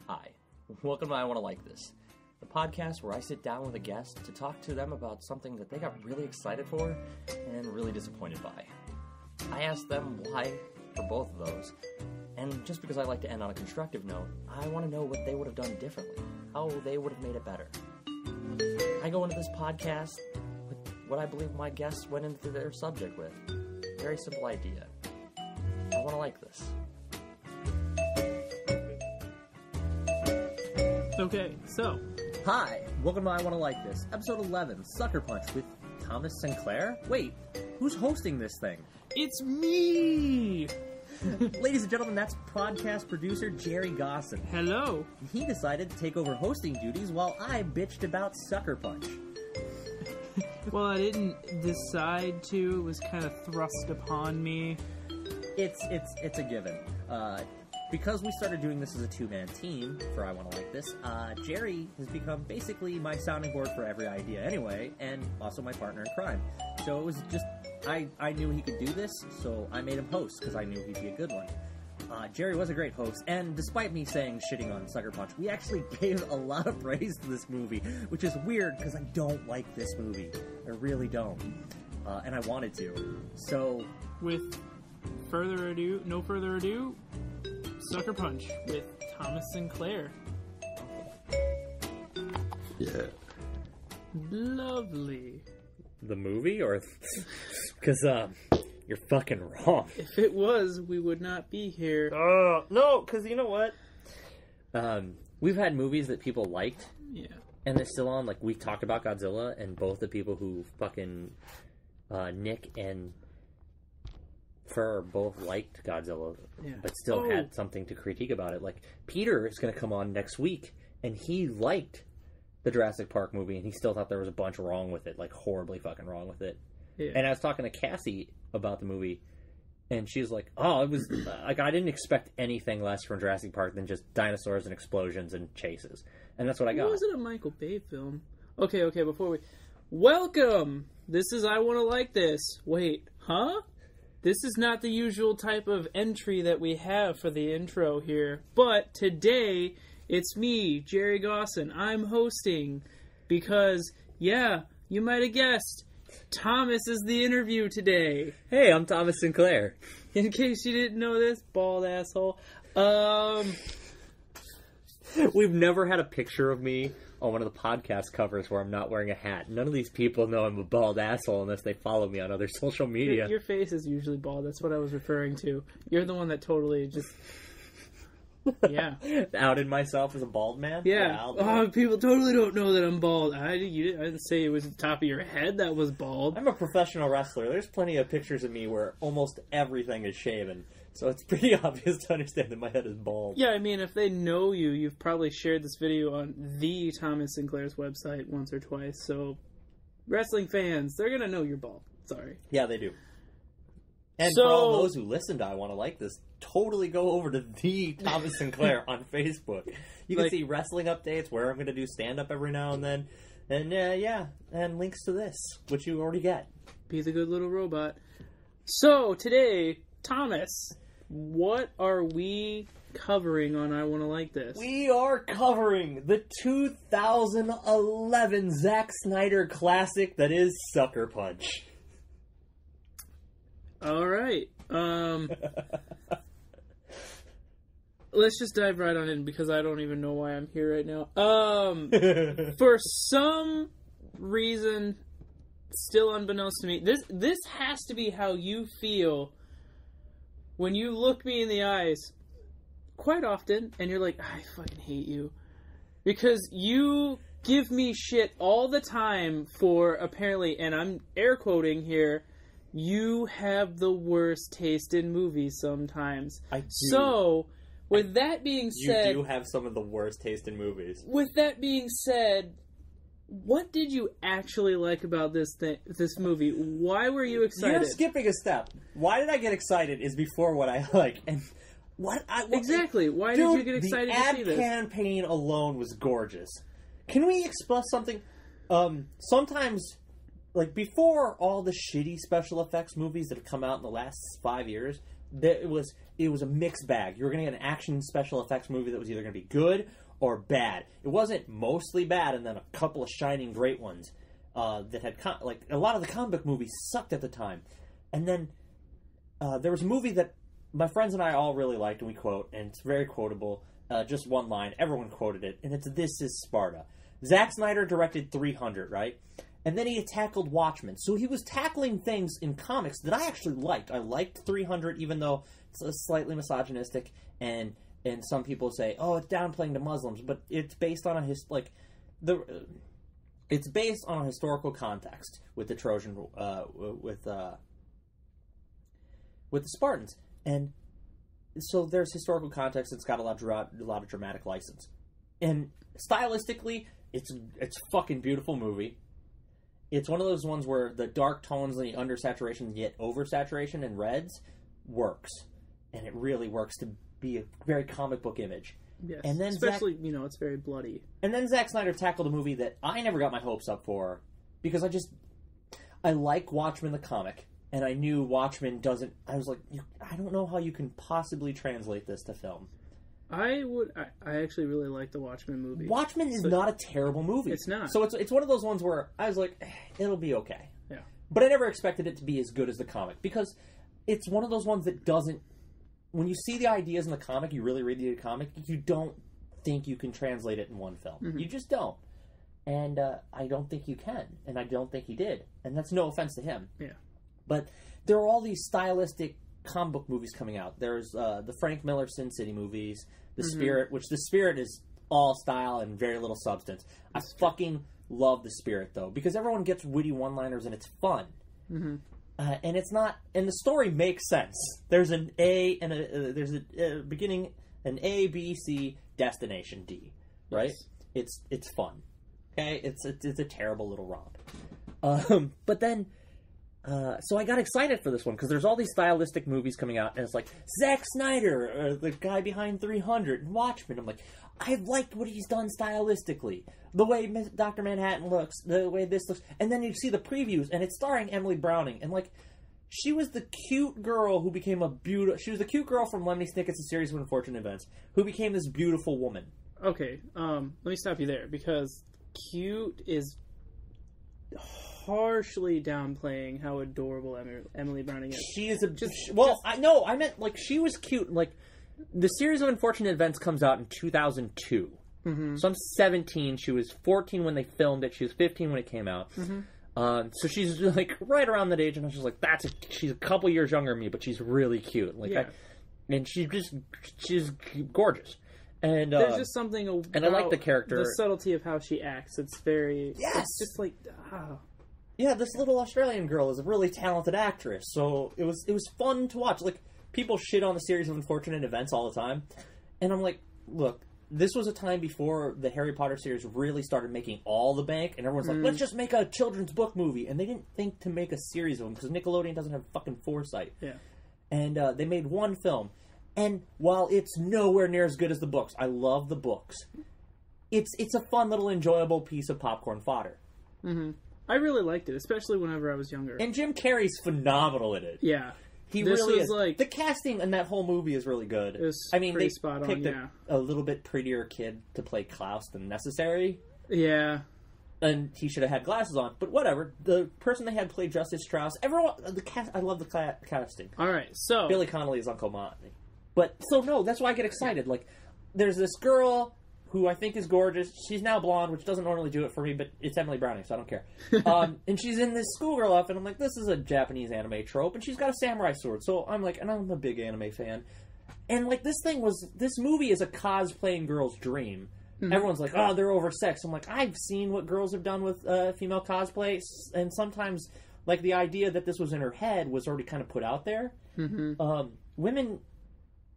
Hi, welcome to I Want to Like This, the podcast where I sit down with a guest to talk to them about something that they got really excited for and really disappointed by. I ask them why for both of those, and just because I like to end on a constructive note, I want to know what they would have done differently, how they would have made it better. I go into this podcast with what I believe my guests went into their subject with. Very simple idea. I want to like this. Okay, so. Hi, welcome to I Want to Like This, episode 11, Sucker Punch with Thomas Sinclair. Wait, who's hosting this thing? It's me! Ladies and gentlemen, that's podcast producer Jerry Gossen. Hello. He decided to take over hosting duties while I bitched about Sucker Punch. Well, I didn't decide to. It was kind of thrust upon me. It's a given. Because we started doing this as a two-man team for I Want to Like This, Jerry has become basically my sounding board for every idea anyway, and also my partner in crime. So it was just, I knew he could do this, so I made him host, because I knew he'd be a good one. Jerry was a great host, and despite me shitting on Sucker Punch, we actually gave a lot of praise to this movie, which is weird, because I don't like this movie. I really don't. And I wanted to. So... With no further ado, Sucker Punch with Thomas Sinclair. Yeah. Lovely. The movie, or... Because, you're fucking wrong. If it was, we would not be here. No, because you know what? We've had movies that people liked. Yeah. And they're still on. Like, we talked about Godzilla, and both the people who fucking... Nick and... Fur both liked Godzilla, yeah. But still had something to critique about it. Like, Peter is going to come on next week, and he liked the Jurassic Park movie, and he still thought there was a bunch wrong with it, like, horribly fucking wrong with it. Yeah. And I was talking to Cassie about the movie, and she's like, oh, it was, like, I didn't expect anything less from Jurassic Park than just dinosaurs and explosions and chases. And that's what I got. Why was it a Michael Bay film? Okay, before we... Welcome! This is I Want to Like This. Wait, huh? This is not the usual type of entry that we have for the intro here, but today it's me, Jerry Gossen. I'm hosting because, yeah, you might have guessed, Thomas is the interview today. Hey, I'm Thomas Sinclair. In case you didn't know this, bald asshole. We've never had a picture of me on one of the podcast covers where I'm not wearing a hat. None of these people know I'm a bald asshole unless they follow me on other social media. Your face is usually bald. That's what I was referring to. You're the one that totally just... Yeah. Outed myself as a bald man? Yeah. People totally don't know that I'm bald. I didn't say it was the top of your head that was bald. I'm a professional wrestler. There's plenty of pictures of me where almost everything is shaven. So it's pretty obvious to understand that my head is bald. Yeah, I mean, if they know you, you've probably shared this video on the Thomas Sinclair's website once or twice. So, wrestling fans, they're going to know you're bald. Sorry. Yeah, they do. And for all those who listen to I Want to Like This, totally go over to the Thomas Sinclair on Facebook. You can see wrestling updates, where I'm going to do stand-up every now and then. And, and links to this, which you already get. Be the good little robot. So, today, Thomas... What are we covering on I Want to Like This? We are covering the 2011 Zack Snyder classic that is Sucker Punch. Alright. Let's just dive right on in because I don't even know why I'm here right now. For some reason, still unbeknownst to me, this has to be how you feel when you look me in the eyes quite often, and you're like, I fucking hate you. Because you give me shit all the time for, apparently, and I'm air quoting here, you have the worst taste in movies sometimes. I do. So, with that being said... You do have some of the worst taste in movies. With that being said... What did you actually like about this movie? Why were you excited? You're skipping a step. Why did I get excited is before what I like. And exactly. Why did you get excited to see this? The ad campaign alone was gorgeous. Can we express something? Sometimes, like, before all the shitty special effects movies that have come out in the last 5 years, it was a mixed bag. You were going to get an action special effects movie that was either going to be good or bad. It wasn't mostly bad, and then a couple of shining great ones that had like a lot of the comic book movies sucked at the time. And then there was a movie that my friends and I all really liked, and we quote, and it's very quotable. Just one line, everyone quoted it, and it's "This is Sparta." Zack Snyder directed 300, right? And then he tackled Watchmen. So he was tackling things in comics that I actually liked. I liked 300, even though it's slightly misogynistic, and some people say, "Oh, it's downplaying the Muslims," but it's based on it's based on a historical context with the Trojan, with the Spartans, and so there's historical context. It's got a lot of dramatic license, and stylistically, it's a fucking beautiful movie. It's one of those ones where the dark tones and the undersaturation yet oversaturation and reds works, and it really works to be a very comic book image. Yes, and then especially it's very bloody. And then Zack Snyder tackled a movie that I never got my hopes up for because I like Watchmen the comic, and I knew Watchmen doesn't. I was like, I don't know how you can possibly translate this to film. I actually really like the Watchmen movie. Watchmen is not a terrible movie. It's not. So it's one of those ones where I was like, it'll be okay. Yeah. But I never expected it to be as good as the comic because it's one of those ones that doesn't. When you see the ideas in the comic, you really read the comic, you don't think you can translate it in one film. Mm-hmm. You just don't. And I don't think you can. And I don't think he did. And that's no offense to him. Yeah. But there are all these stylistic comic book movies coming out. There's the Frank Miller Sin City movies, The Spirit, which The Spirit is all style and very little substance. I fucking love The Spirit, though, because everyone gets witty one-liners and it's fun. Mm-hmm. And it's not, and the story makes sense. There's an A and there's a beginning, an A, B, C, destination D, right? Yes. It's fun, okay? It's a terrible little romp. But then, so I got excited for this one because there's all these stylistic movies coming out, and it's like Zack Snyder, the guy behind 300, and Watchmen. I'm like, I liked what he's done stylistically. The way Dr. Manhattan looks, the way this looks. And then you see the previews, and it's starring Emily Browning. And, she was the cute girl who became she was the cute girl from Lemony Snicket's A Series of Unfortunate Events, who became this beautiful woman. Okay, let me stop you there, because cute is harshly downplaying how adorable Emily Browning is. She is I meant, she was cute. The Series of Unfortunate Events comes out in 2002. Mm-hmm. So I'm 17. She was 14 when they filmed it. She was 15 when it came out. Mm-hmm. So she's right around that age, and I was just like, she's a couple years younger than me, but she's really cute. And she's gorgeous. And there's just something about and I like the character, the subtlety of how she acts. It's very It's just yeah, this little Australian girl is a really talented actress. So it was fun to watch. People shit on the Series of Unfortunate Events all the time, and I'm like, look. This was a time before the Harry Potter series really started making all the bank, and everyone's like, let's just make a children's book movie. And they didn't think to make a series of them, because Nickelodeon doesn't have fucking foresight. Yeah. And they made one film. And while it's nowhere near as good as the books, I love the books, it's a fun little enjoyable piece of popcorn fodder. Mm-hmm. I really liked it, especially whenever I was younger. And Jim Carrey's phenomenal in it. Yeah. He really is. The casting in that whole movie is really good. They spot on, picked a little bit prettier kid to play Klaus than necessary. Yeah. And he should have had glasses on, but whatever. The person they had play Justice Strauss, everyone, I love the casting. All right, so Billy Connolly is Uncle Monty. But, so no, that's why I get excited. There's this girl who I think is gorgeous. She's now blonde, which doesn't normally do it for me, but it's Emily Browning, so I don't care. And she's in this schoolgirl outfit, and I'm like, this is a Japanese anime trope, and she's got a samurai sword. So I'm like, and I'm a big anime fan. And, this movie is a cosplaying girl's dream. Mm-hmm. Everyone's like, oh, they're oversexed. I'm like, I've seen what girls have done with female cosplay, and sometimes, the idea that this was in her head was already kind of put out there. Mm-hmm. Women,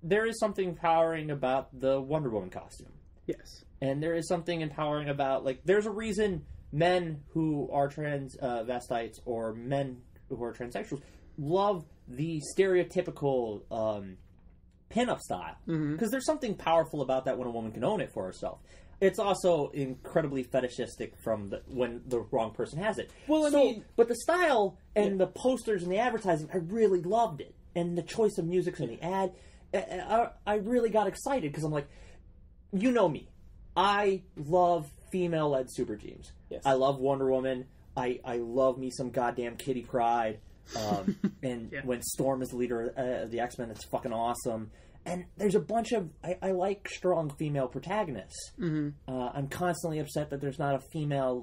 there is something empowering about the Wonder Woman costume. Yes. And there is something empowering about, there's a reason men who are transvestites or men who are transsexuals love the stereotypical pinup style. Because there's something powerful about that when a woman can own it for herself. It's also incredibly fetishistic when the wrong person has it. But the style and the posters and the advertising, I really loved it. and the choice of music and the ad, I really got excited because I'm like, you know me, I love female-led super teams. Yes. I love Wonder Woman. I love me some goddamn Kitty Pryde. And when Storm is the leader of the X-Men, it's fucking awesome. And there's a bunch of... I like strong female protagonists. Mm-hmm. I'm constantly upset that there's not a female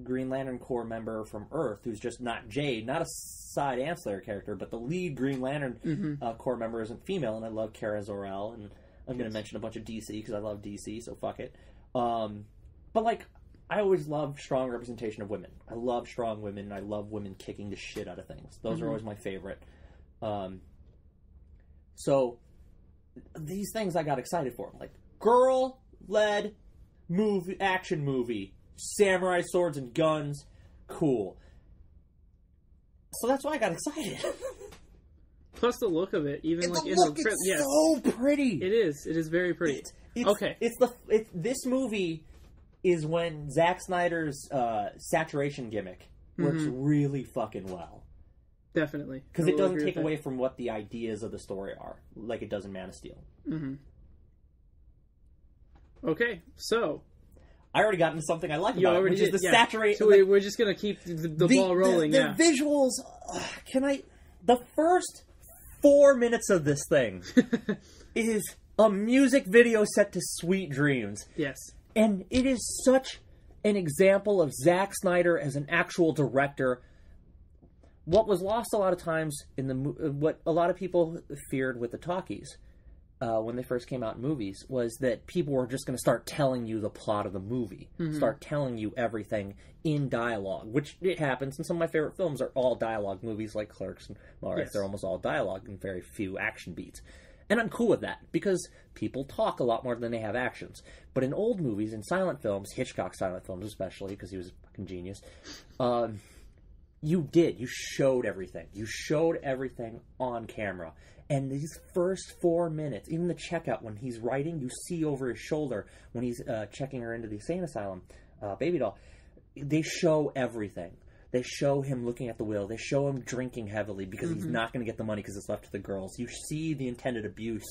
Green Lantern Corps member from Earth who's just not Jade, not a side ancillary character, but the lead Green Lantern Corps member isn't female, and I love Kara Zor-El, and I'm going to mention a bunch of DC because I love DC, so fuck it. But, like, I always love strong representation of women. I love strong women, and I love women kicking the shit out of things. Those are always my favorite. So... these things I got excited for. Like, girl-led action movie. Samurai swords and guns. Cool. So that's why I got excited. Plus the look of it. Even and like the in look, the trip. it's so pretty. It is. It is very pretty. Okay. This movie is when Zack Snyder's saturation gimmick works really fucking well. Definitely. Because it doesn't take away from what the ideas of the story are, like it does in Man of Steel. Mm-hmm. Okay, so... I already got into something I like about it, which is the saturation... So we're just going to keep the ball rolling, the visuals... The first 4 minutes of this thing is a music video set to Sweet Dreams. Yes. And it is such an example of Zack Snyder as an actual director... What was lost a lot of times in what a lot of people feared with the talkies when they first came out in movies was that people were just going to start telling you the plot of the movie, start telling you everything in dialogue, which it happens. And some of my favorite films are all dialogue movies, like Clerks and Mallrats. They're almost all dialogue and very few action beats. And I'm cool with that because people talk a lot more than they have actions. But in old movies, in silent films, Hitchcock silent films especially, because he was a fucking genius. You showed everything. You showed everything on camera. And these first 4 minutes, even the checkout, when he's writing, you see over his shoulder when he's checking her into the insane asylum, baby doll, they show everything. They show him looking at the will. They show him drinking heavily because he's not going to get the money because it's left to the girls. You see the intended abuse.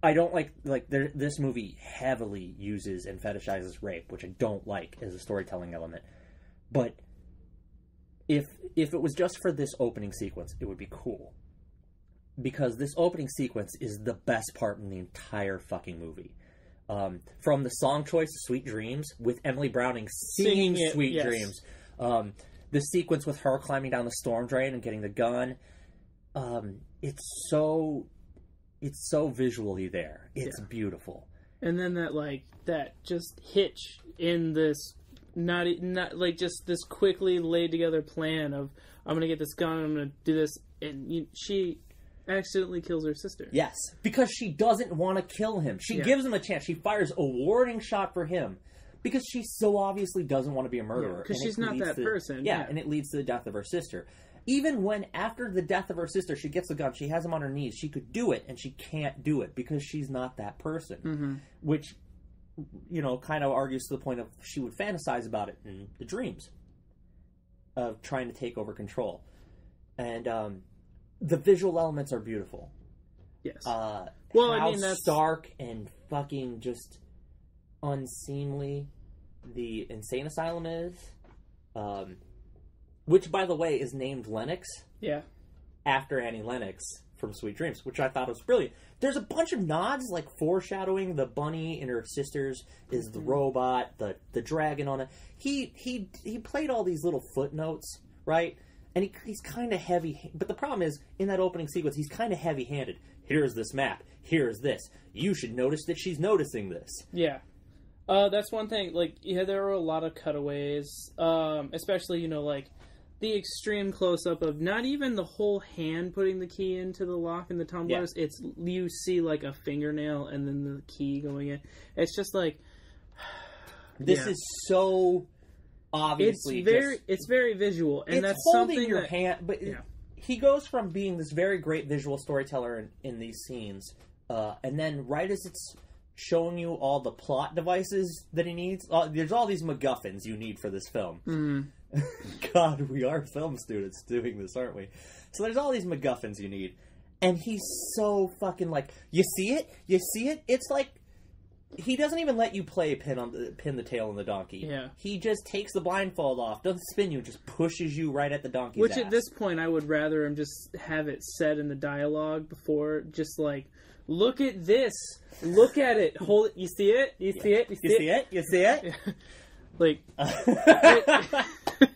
I don't like this movie heavily uses and fetishizes rape, which I don't like as a storytelling element. But if it was just for this opening sequence, it would be cool. Because this opening sequence is the best part in the entire fucking movie. From the song choice, Sweet Dreams, with Emily Browning singing Sweet Dreams. The sequence with her climbing down the storm drain and getting the gun. It's so visually there. It's beautiful. And then that just hitch in this... Not like just this quickly laid together plan of I'm gonna get this gun, I'm gonna do this, and she accidentally kills her sister. Yes, because she doesn't want to kill him. She gives him a chance. She fires a warning shot for him because she so obviously doesn't want to be a murderer. Because she's not that person. Yeah, and it leads to the death of her sister. Even when after the death of her sister, she gets the gun, she has him on her knees. She could do it, and she can't do it because she's not that person. Which, kind of argues to the point of she would fantasize about it in the dreams of trying to take over control. And the visual elements are beautiful. Yes. That's stark and fucking just unseemly the insane asylum is. Which, by the way, is named Lennox. Yeah. After Annie Lennox from Sweet Dreams, which I thought was brilliant. There's a bunch of nods, like foreshadowing. The bunny and her sisters is the robot, the dragon on it. He played all these little footnotes, right? And he's kind of heavy. But the problem is, in that opening sequence, he's kind of heavy-handed. Here's this map. Here's this. You should notice that she's noticing this. Yeah. That's one thing. There were a lot of cutaways, especially, the extreme close-up of not even the whole hand putting the key into the lock and the tumblers. Yeah. It's you see a fingernail and then the key going in. It's just this is so obviously it's very visual, and that's holding something your hand. But he goes from being this very great visual storyteller in these scenes, and then right as it's showing you all the plot devices that he needs, there's all these MacGuffins you need for this film. God, we are film students doing this, aren't we? So there's all these MacGuffins you need. And he's so fucking like, you see it? You see it? It's like, he doesn't even let you play pin the tail on the donkey. Yeah. He just takes the blindfold off, doesn't spin you, just pushes you right at the donkey's Which ass. at this point, I would rather him just have it said in the dialogue before, just like, look at this. Look at it. Hold it. You see it? You see it? You see it? You see it? Like...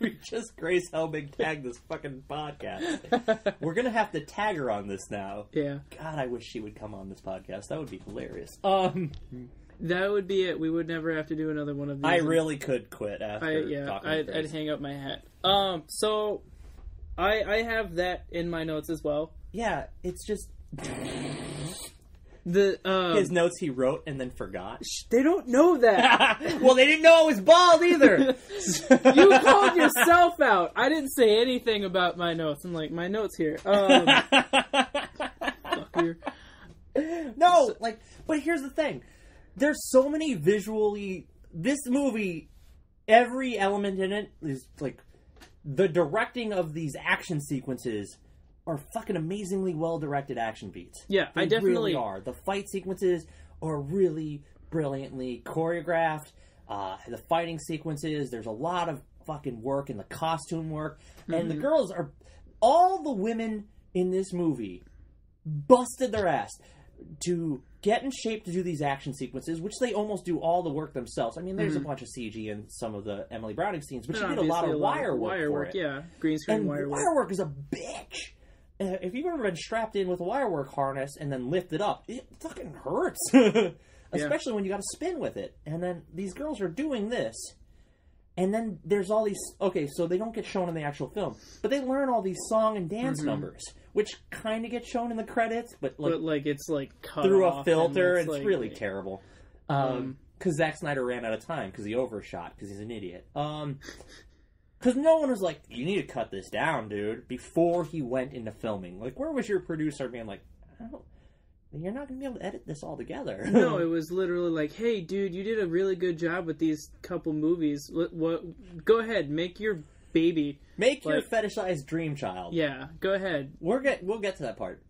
We just Grace Helbig tagged this fucking podcast. We're gonna have to tag her on this now. Yeah. God, I wish she would come on this podcast. That would be hilarious. That would be it. We would never have to do another one of these. I really could quit after talking I'd to Grace. hang up my hat. So I have that in my notes as well. Yeah, it's just his notes he wrote and then forgot. They don't know that. Well, they didn't know I was bald either. You called yourself out. I didn't say anything about my notes. I'm like, my notes here. Fucker. No, like, but here's the thing. There's so many visually... This movie, every element in it is, like, the directing of these action sequences are fucking amazingly well-directed action beats. Yeah, They I definitely... really are. The fight sequences are really brilliantly choreographed. The fighting sequences, there's a lot of fucking work in the costume work. And the girls are... All the women in this movie busted their ass to get in shape to do these action sequences, which they almost do all the work themselves. I mean, there's a bunch of CG in some of the Emily Browning scenes, but she did a lot of wire work for it. Yeah, green screen and wire work. Wire work is a bitch. If you've ever been strapped in with a wire work harness and then lifted up, it fucking hurts. Especially when you got to spin with it. And then these girls are doing this. And then there's all these... Okay, so they don't get shown in the actual film. But they learn all these song and dance numbers, which kind of get shown in the credits, but it's like cut through off a filter. and It's really terrible. Because Zack Snyder ran out of time because he overshot because he's an idiot. Because no one was like, you need to cut this down, dude, before he went into filming. Like, where was your producer being like, you're not going to be able to edit this all together? No, it was literally like, hey, dude, you did a really good job with these couple movies. Go ahead, make your baby. Make your fetishized dream child. Yeah, go ahead. We'll get to that part.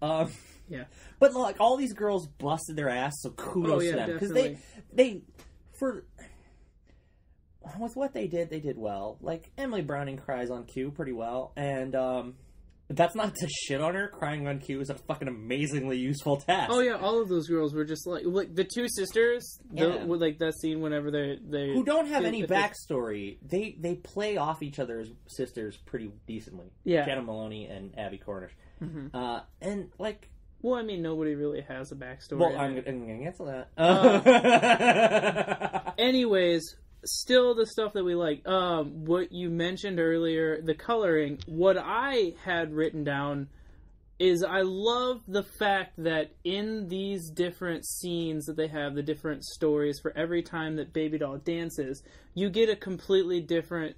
Yeah. But, like, all these girls busted their ass, so kudos to them. Because with what they did well. Like, Emily Browning cries on cue pretty well, and that's not to shit on her. Crying on cue is a fucking amazingly useful task. Oh yeah, all of those girls were just like the two sisters. With like that scene whenever they who don't have any backstory. They play off each other's sisters pretty decently. Yeah, Jenna Maloney and Abby Cornish, and like. Well, I mean, nobody really has a backstory. Well, I'm gonna get to that. Anyways. Still the stuff that we like. What you mentioned earlier, the coloring, what I had written down is I love the fact that in these different scenes that they have, the different stories for every time that Baby Doll dances, you get a completely different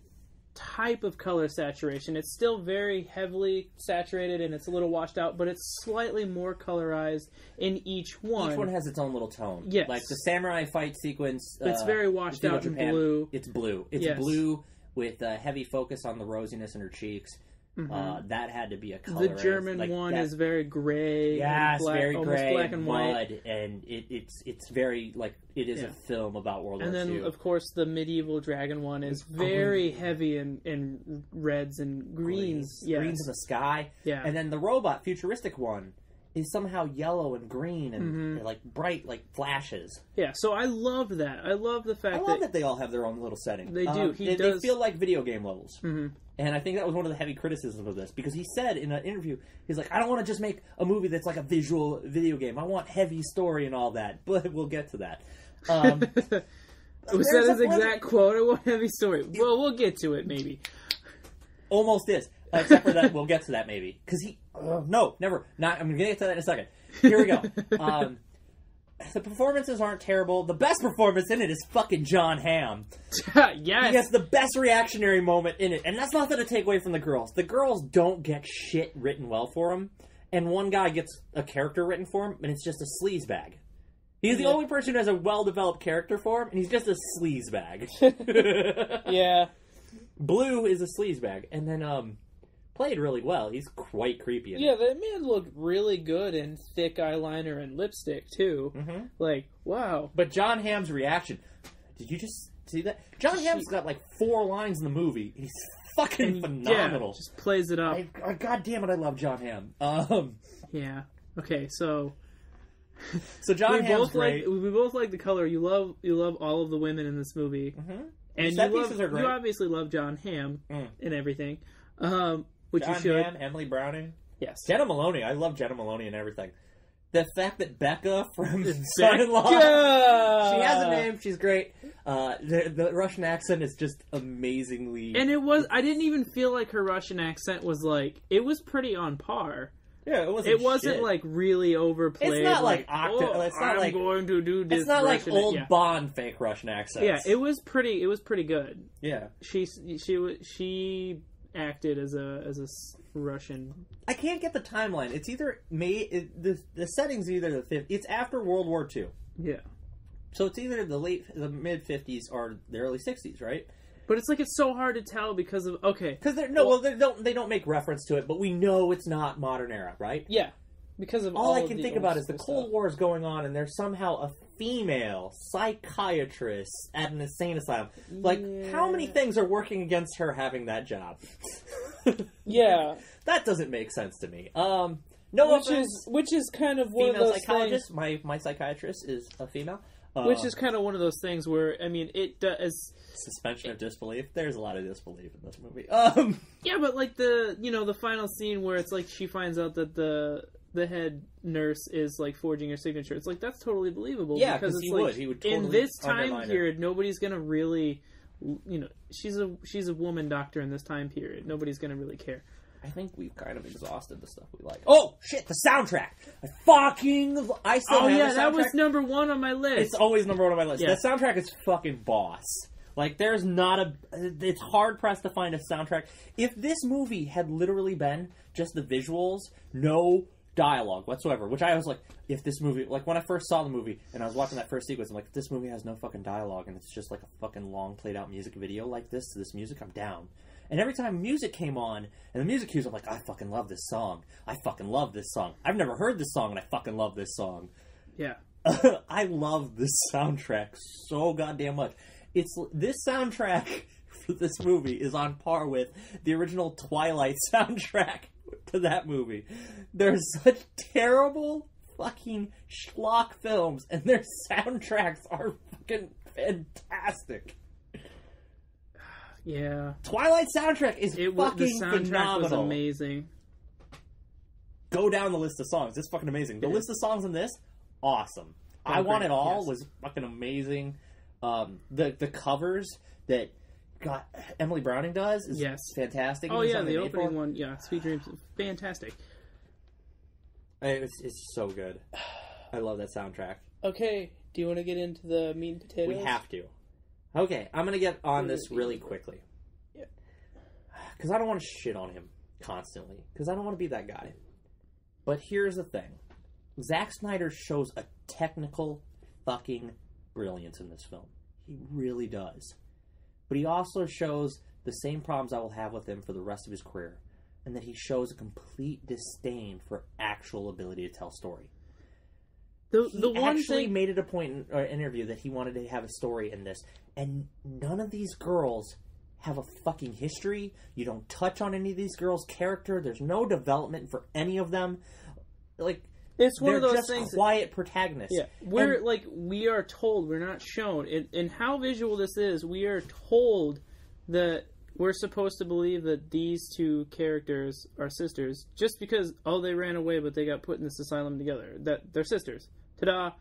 type of color saturation. It's still very heavily saturated and it's a little washed out, but it's slightly more colorized in each one. Each one has its own little tone. Yes. Like the samurai fight sequence. It's very washed out in blue. It's blue. It's blue with a heavy focus on the rosiness in her cheeks. That had to be a color. The German one is very gray. Yeah, it's very gray, black and white, and it's very like it is a film about World War II. And then, of course, the medieval dragon one is very heavy in reds and greens. Yes. Greens in the sky. Yeah, and then the robot futuristic one is somehow yellow and green and like bright like flashes. Yeah, so I love that. I love the fact that they all have their own little setting. They do. They feel like video game levels. And I think that was one of the heavy criticisms of this, because he said in an interview, he's like, I don't want to just make a movie that's like a visual video game. I want heavy story and all that, but we'll get to that. Was that his exact quote? I want heavy story. Well, we'll get to it, maybe. Almost is. Except for that, we'll get to that, maybe. Because no, never. I'm going to get to that in a second. Here we go. The performances aren't terrible. The best performance in it is fucking John Hamm. Yes. He has the best reactionary moment in it. And that's nothing to take away from the girls. The girls don't get shit written well for them. And one guy gets a character written for him, and it's just a sleazebag. He's the only person who has a well-developed character for him, and he's just a sleazebag. Yeah. Blue is a sleazebag, and then played really well. He's quite creepy. Yeah, that man looked really good in thick eyeliner and lipstick too. Mm-hmm. Like, wow. But John Hamm's reaction, did you just see that? John Hamm's got like 4 lines in the movie. He's fucking phenomenal. Yeah, just plays it up. God damn it, I love John Hamm. Yeah. Okay, so John Hamm's great. We both like the color. You love all of the women in this movie, and set pieces are great. You obviously love John Hamm and everything, which John you should. Hamm, Emily Browning, yes, Jenna Maloney. I love Jenna Maloney and everything. The fact that Becca from Son-in-Law, she has a name. She's great. The Russian accent is just amazingly. And I didn't even feel like her Russian accent was like. It was pretty on par. Yeah, it wasn't shit. Like really overplayed. It's not like it's not like going to do this. It's not Russian, like old Bond fake Russian accents. Yeah, it was pretty good. Yeah, she acted as a Russian. I can't get the timeline. It's either the setting's either the 50s. It's after World War II. Yeah, so it's either the mid 50s or the early 60s, right? But it's like it's so hard to tell because of because they don't make reference to it, but we know it's not modern era, right? Yeah, because of all I can think about is the Cold War is going on, and there's somehow a female psychiatrist at an insane asylum. Like, how many things are working against her having that job? Yeah, that doesn't make sense to me. Which is kind of one of those psychiatrist. Things. My psychiatrist is a female. Which is kind of one of those things where, I mean, it does... Suspension of disbelief. There's a lot of disbelief in this movie. Yeah, but like the final scene where it's like she finds out that the head nurse is like forging her signature. It's like, that's totally believable. Yeah, because he would totally in this time period, nobody's going to really, she's a woman doctor in this time period. Nobody's going to really care. I think we've kind of exhausted the stuff we like. Oh shit! The soundtrack. I still have the soundtrack. That was number 1 on my list. It's always number 1 on my list. Yeah. The soundtrack is fucking boss. Like, there's not it's hard pressed to find a soundtrack. If this movie had literally been just the visuals, no dialogue whatsoever, which I was like, if this movie, like when I first saw the movie and I was watching that first sequence, I'm like, if this movie has no fucking dialogue and it's just like a fucking long played out music video like this music, I'm down. And every time music came on, and the music cues, I'm like, I fucking love this song. I fucking love this song. I've never heard this song, and I fucking love this song. Yeah. I love this soundtrack so goddamn much. This soundtrack for this movie is on par with the original Twilight soundtrack to that movie. There's such terrible fucking schlock films, and their soundtracks are fucking fantastic. Yeah. Twilight soundtrack is fucking the soundtrack phenomenal. Was amazing. Go down the list of songs. It's fucking amazing. The list of songs in this, awesome. I Want It All was fucking amazing. The covers that Emily Browning does is fantastic. Oh yeah, the opening one, Sweet Dreams, fantastic. It's so good. I love that soundtrack. Okay, do you want to get into the meat and potatoes? We have to. Okay, I'm going to get on this really quickly. Yeah. Because I don't want to shit on him constantly. Because I don't want to be that guy. But here's the thing. Zack Snyder shows a technical fucking brilliance in this film. He really does. But he also shows the same problems I will have with him for the rest of his career. And that he shows a complete disdain for actual ability to tell story. The one actually made it a point in an interview that he wanted to have a story in this, and none of these girls have a fucking history. You don't touch on any of these girls' character. There's no development for any of them. Like, it's one of those just things. Quiet protagonists. Yeah, we are told, we're not shown, and how visual this is. We are told that we're supposed to believe that these two characters are sisters just because they ran away, but they got put in this asylum together. That they're sisters. Ta-da!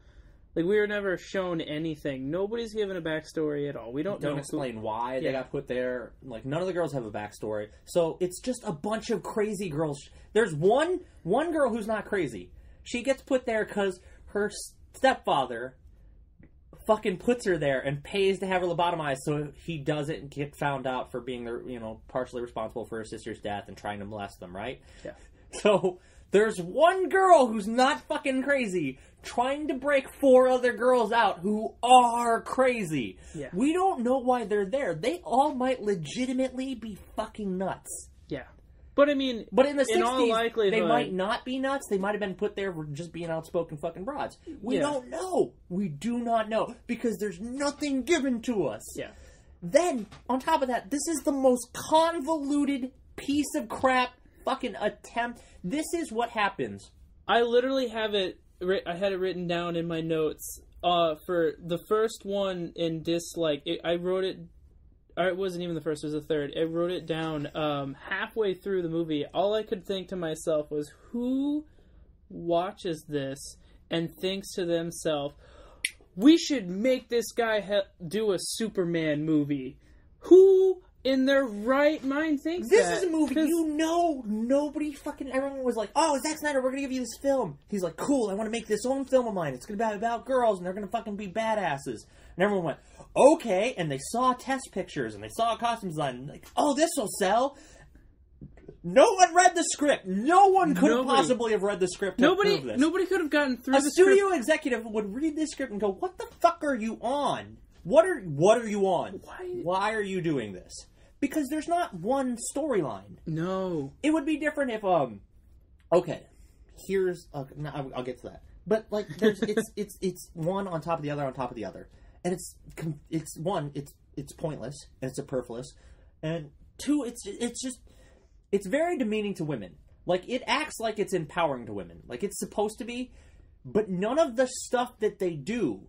Like, we were never shown anything. Nobody's given a backstory at all. We don't explain why they got put there. Like, none of the girls have a backstory. So it's just a bunch of crazy girls. There's one girl who's not crazy. She gets put there because her stepfather fucking puts her there and pays to have her lobotomized so he doesn't get found out for being partially responsible for her sister's death and trying to molest them, right? Yeah. So There's one girl who's not fucking crazy trying to break 4 other girls out who are crazy. Yeah. We don't know why they're there. They all might legitimately be fucking nuts. Yeah. But I mean, but in the 60s, in all likelihood, they might not be nuts. They might have been put there for just being outspoken fucking broads. We don't know. We do not know. Because there's nothing given to us. Yeah. Then, on top of that, this is the most convoluted piece of crap fucking attempt. This is what happens. I literally have it. I had it written down in my notes. For the first one in dislike, I wrote it. Or it wasn't even the first; it was the third. I wrote it down halfway through the movie. All I could think to myself was, "Who watches this and thinks to themselves, we should make this guy do a Superman movie? Who in their right mind thinks this that? This is a movie, nobody fucking, everyone was like, oh, Zack Snyder, we're gonna give you this film. He's like, cool, I want to make this own film of mine. It's gonna be about girls, and they're gonna fucking be badasses. And everyone went, okay, and they saw test pictures, and they saw costume design, and like, oh, this will sell. No one read the script. No one could have possibly have read the script to prove this. Nobody could have gotten through the script. A studio executive would read this script and go, what the fuck are you on? What are you on? Why are you doing this? Because there's not one storyline. No. It would be different if, okay, here's, no, I'll get to that. But, like, there's, it's one on top of the other on top of the other. And it's pointless, and it's superfluous. And 2, it's very demeaning to women. Like, it acts like it's empowering to women. Like, it's supposed to be. But none of the stuff that they do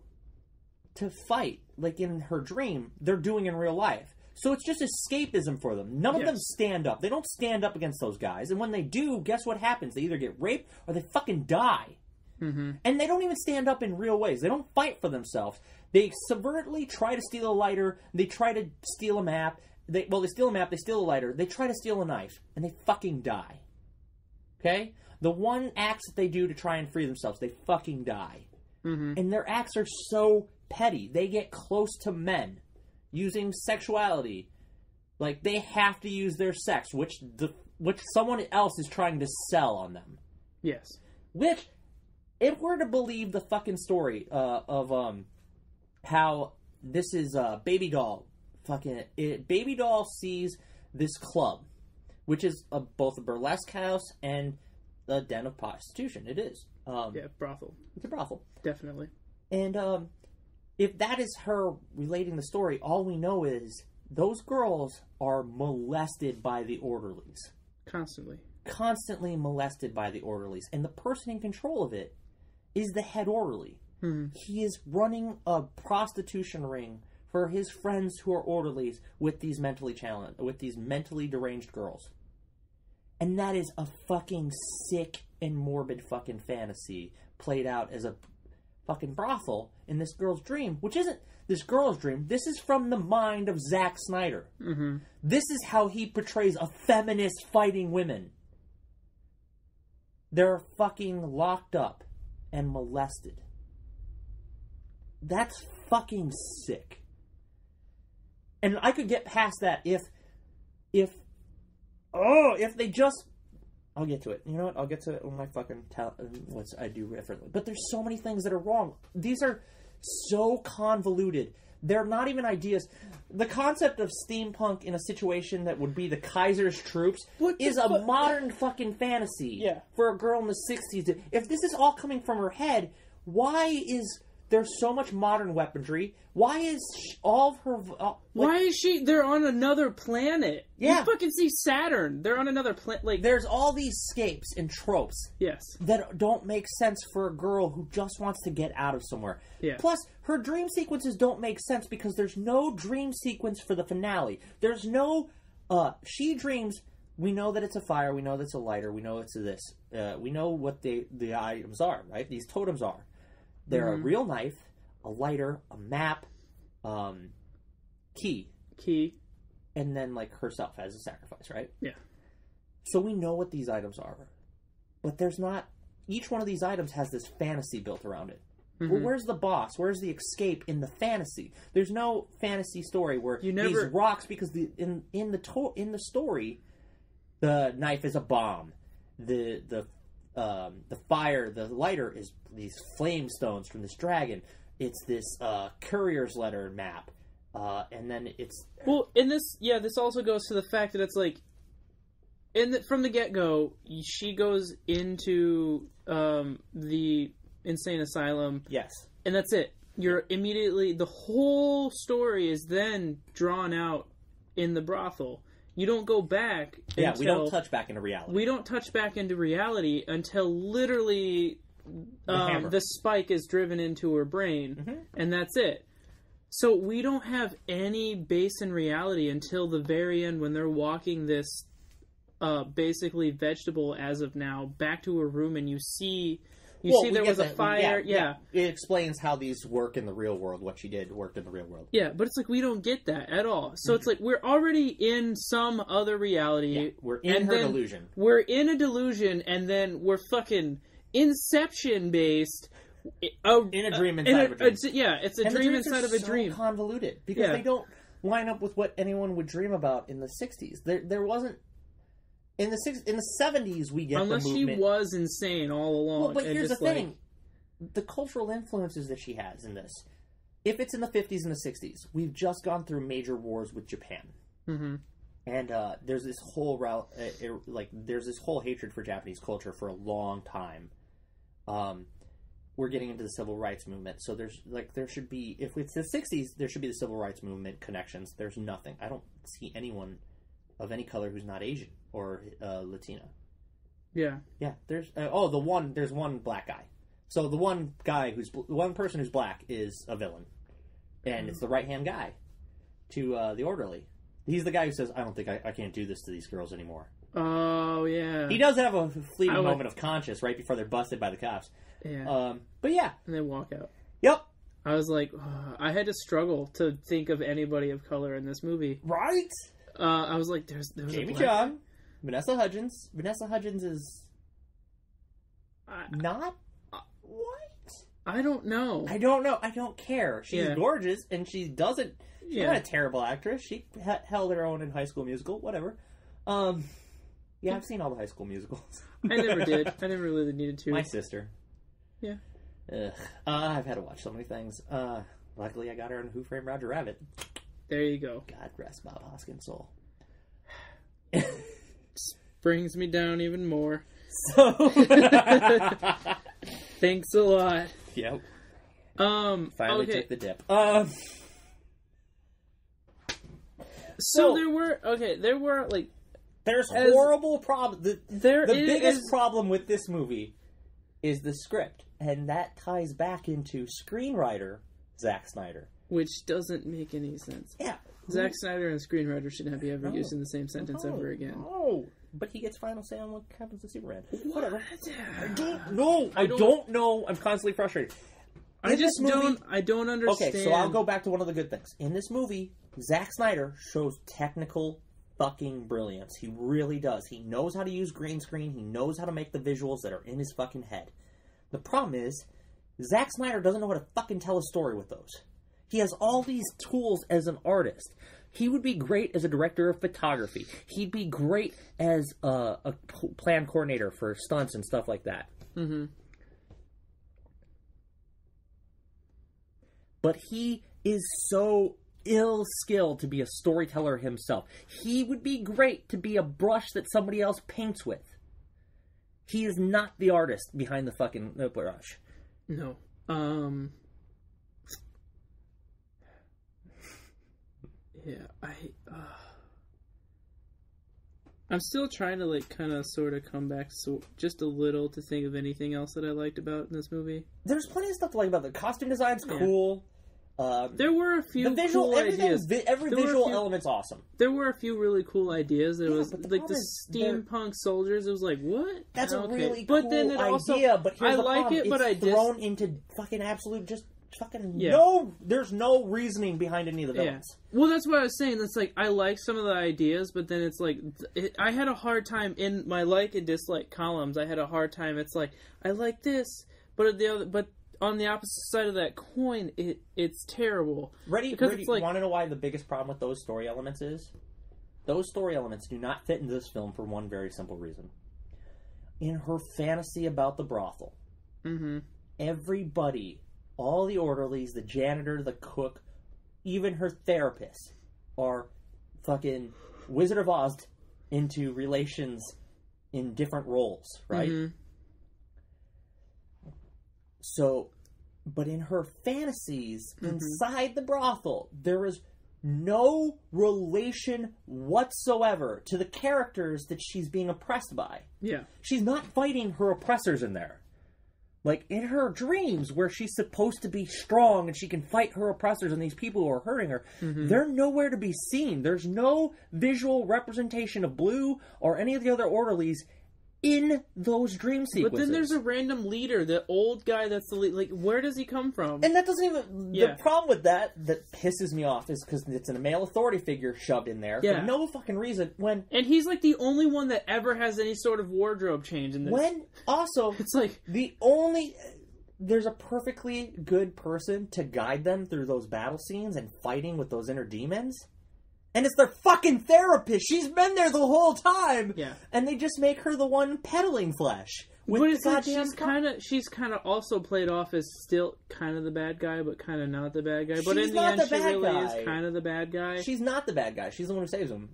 to fight, like in her dream, they're doing in real life. So it's just escapism for them. None of them stand up. They don't stand up against those guys. And when they do, guess what happens? They either get raped or they fucking die. Mm-hmm. And they don't even stand up in real ways. They don't fight for themselves. They subvertly try to steal a lighter. They try to steal a map. They steal a map. They steal a lighter. They try to steal a knife. And they fucking die. Okay? The one acts that they do to try and free themselves, they fucking die. Mm-hmm. And their acts are so petty. They get close to men. Using sexuality. Like, they have to use their sex, which someone else is trying to sell on them. Yes. Which, if we're to believe the fucking story of how this is Baby Doll, Baby Doll sees this club, which is both a burlesque house and a den of prostitution. It is. Brothel. It's a brothel. Definitely. And, if that is her relating the story, all we know is those girls are molested by the orderlies. Constantly molested by the orderlies. And the person in control of it is the head orderly. Mm-hmm. He is running a prostitution ring for his friends who are orderlies with these mentally deranged girls. And that is a fucking sick and morbid fucking fantasy played out as a fucking brothel in this girl's dream, which isn't this girl's dream. This is from the mind of Zack Snyder. Mm-hmm. This is how he portrays a feminist fighting women. They're fucking locked up and molested. That's fucking sick. And I could get past that if they just... I'll get to it. You know what? I'll get to it when I fucking tell what I do differently. But there's so many things that are wrong. These are so convoluted. They're not even ideas. The concept of steampunk in a situation that would be the Kaiser's troops is a modern fucking fantasy for a girl in the 60s. If this is all coming from her head, why is there so much modern weaponry? Why is all of her... why is she... They're on another planet. Yeah. You fucking see Saturn. They're on another planet. Like, there's all these scapes and tropes that don't make sense for a girl who just wants to get out of somewhere. Yeah. Plus, her dream sequences don't make sense because there's no dream sequence for the finale. There's no... she dreams... We know that it's a fire. We know that it's a lighter. We know it's a this. We know what the items are, right? These totems are. They're a real knife, a lighter, a map, key, and then like herself as a sacrifice, right? Yeah. So we know what these items are, but there's not. Each one of these items has this fantasy built around it. Mm-hmm. Well, where's the boss? Where's the escape in the fantasy? There's no fantasy story where these rocks, because in the story, the knife is a bomb. The the fire, the lighter is these flame stones from this dragon. It's this courier's letter map, and then it's in this. Yeah, this also goes to the fact that it's like, from the get go, she goes into the insane asylum. Yes, and that's it. You're immediately, the whole story is then drawn out in the brothel. You don't go back. Yeah, we don't touch back into reality. We don't touch back into reality until literally the spike is driven into her brain, and that's it. So we don't have any base in reality until the very end when they're walking this basically vegetable as of now back to her room, and you see there was a fire. Yeah. It explains how these work in the real world. What she did worked in the real world. Yeah, but it's like we don't get that at all. So it's like we're already in some other reality. Yeah, we're in her delusion. We're in a delusion, and then we're fucking Inception based. In a dream inside of a dream. It's a dream inside of a dream. So convoluted because they don't line up with what anyone would dream about in the 60s. There wasn't. In the 70s, we get unless the movement. She was insane all along. Well, but here's the thing: the cultural influences that she has in this. If it's in the 50s and the 60s, we've just gone through major wars with Japan, and there's this whole there's this whole hatred for Japanese culture for a long time. We're getting into the civil rights movement, so there should be, if it's the 60s, there should be the civil rights movement connections. There's nothing. I don't see anyone of any color who's not Asian or Latina. Yeah. There's there's one black guy. So the one person who's black is a villain, and it's the right hand guy to the orderly. He's the guy who says, "I don't think I can't do this to these girls anymore." Oh yeah. He does have a fleeting moment of conscience right before they're busted by the cops. Yeah. But yeah, and they walk out. Yep. I was like, I had to struggle to think of anybody of color in this movie. Right. I was like, there's Jamie Chung, Vanessa Hudgens. Vanessa Hudgens is not white. I don't know. I don't care. She's gorgeous, and she doesn't. She's not a terrible actress. She held her own in High School Musical. Whatever. Yeah, I've seen all the High School Musicals. I never did. I never really needed to. My sister. Yeah. Ugh. I've had to watch so many things. Luckily, I got her in Who Framed Roger Rabbit. There you go. God rest Bob Hoskins' soul. Brings me down even more. So, thanks a lot. Yep. Finally took the dip. So there were like. There's horrible problems. The biggest problem with this movie is the script, and that ties back into screenwriter Zack Snyder. Which doesn't make any sense. Yeah. Zack Snyder and screenwriter should not be ever used in the same sentence ever again. No. But he gets final say on what happens to Superman. Whatever. I don't know. I'm constantly frustrated. I don't understand. Okay, so I'll go back to one of the good things. In this movie, Zack Snyder shows technical fucking brilliance. He really does. He knows how to use green screen. He knows how to make the visuals that are in his fucking head. The problem is, Zack Snyder doesn't know how to fucking tell a story with those. He has all these tools as an artist. He would be great as a director of photography. He'd be great as a plan coordinator for stunts and stuff like that. Mm-hmm. But he is so ill-skilled to be a storyteller himself. He would be great to be a brush that somebody else paints with. He is not the artist behind the fucking brush. No. Yeah, I'm still trying to, like, kind of sort of come back just a little to think of anything else that I liked about in this movie. There's plenty of stuff to like about it. The costume design's cool. There were a few cool ideas. Every visual element's awesome. There were a few really cool ideas. There was like the steampunk soldiers. It was like, what? That's a really cool idea. But here's the problem. It's thrown into fucking absolute no. There's no reasoning behind any of the villains. Yeah. Well, that's what I was saying. That's like I like some of the ideas, but then it's like I had a hard time in my like and dislike columns. I had a hard time. It's like I like this, but on the opposite side of that coin, it's terrible. Because you want to know why the biggest problem with those story elements is? Those story elements do not fit into this film for one very simple reason. in her fantasy about the brothel, everybody, all the orderlies, the janitor, the cook, even her therapist, are fucking Wizard of Oz into relations in different roles, right? So, but in her fantasies, inside the brothel, there is no relation whatsoever to the characters that she's being oppressed by. Yeah. She's not fighting her oppressors in there. Like, in her dreams, where she's supposed to be strong and she can fight her oppressors and these people who are hurting her, they're nowhere to be seen. There's no visual representation of Blue or any of the other orderlies in those dream sequences. But then there's a random leader, the old guy that's the lead. Like, where does he come from? And that doesn't even... The problem with that pisses me off is because it's a male authority figure shoved in there for no fucking reason when... And he's like the only one that ever has any sort of wardrobe change in this. When, also, it's like... The only... There's a perfectly good person to guide them through those battle scenes and fighting with those inner demons. And it's their fucking therapist. She's been there the whole time. Yeah. And they just make her the one peddling flesh. But it's like she's kind of also played off as still kind of the bad guy, but kind of not the bad guy. But in the end, she really is kind of the bad guy. She's not the bad guy. She's the one who saves them.